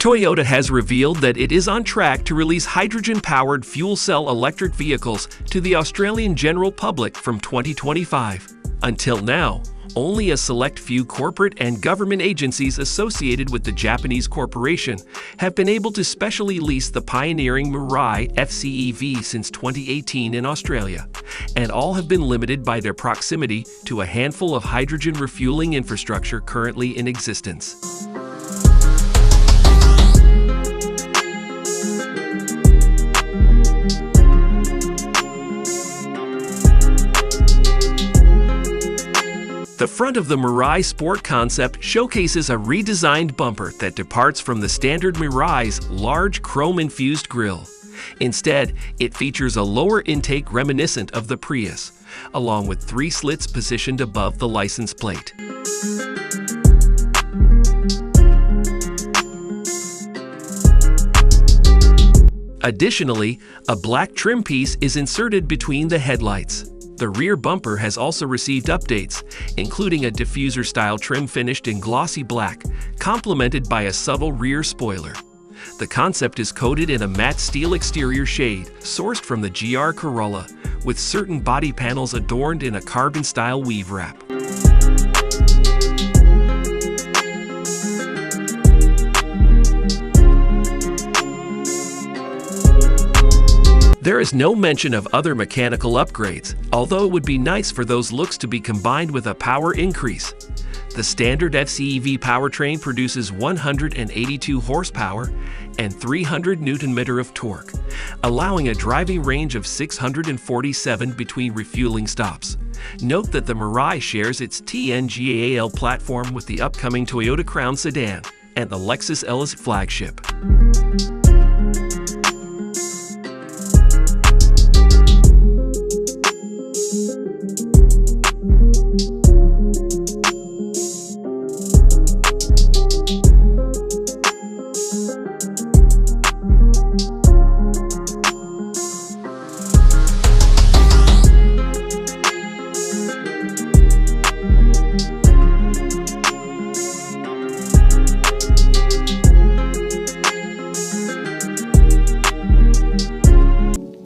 Toyota has revealed that it is on track to release hydrogen-powered fuel cell electric vehicles to the Australian general public from 2025. Until now, only a select few corporate and government agencies associated with the Japanese corporation have been able to specially lease the pioneering Mirai FCEV since 2018 in Australia, and all have been limited by their proximity to a handful of hydrogen refueling infrastructure currently in existence. The front of the Mirai Sport Concept showcases a redesigned bumper that departs from the standard Mirai's large chrome-infused grille. Instead, it features a lower intake reminiscent of the Prius, along with 3 slits positioned above the license plate. Additionally, a black trim piece is inserted between the headlights. The rear bumper has also received updates, including a diffuser-style trim finished in glossy black, complemented by a subtle rear spoiler. The concept is coated in a matte steel exterior shade, sourced from the GR Corolla, with certain body panels adorned in a carbon-style weave wrap. There is no mention of other mechanical upgrades, although it would be nice for those looks to be combined with a power increase. The standard FCEV powertrain produces 182 horsepower and 300 Nm of torque, allowing a driving range of 647 between refueling stops. Note that the Mirai shares its TNGAL platform with the upcoming Toyota Crown Sedan and the Lexus LS flagship.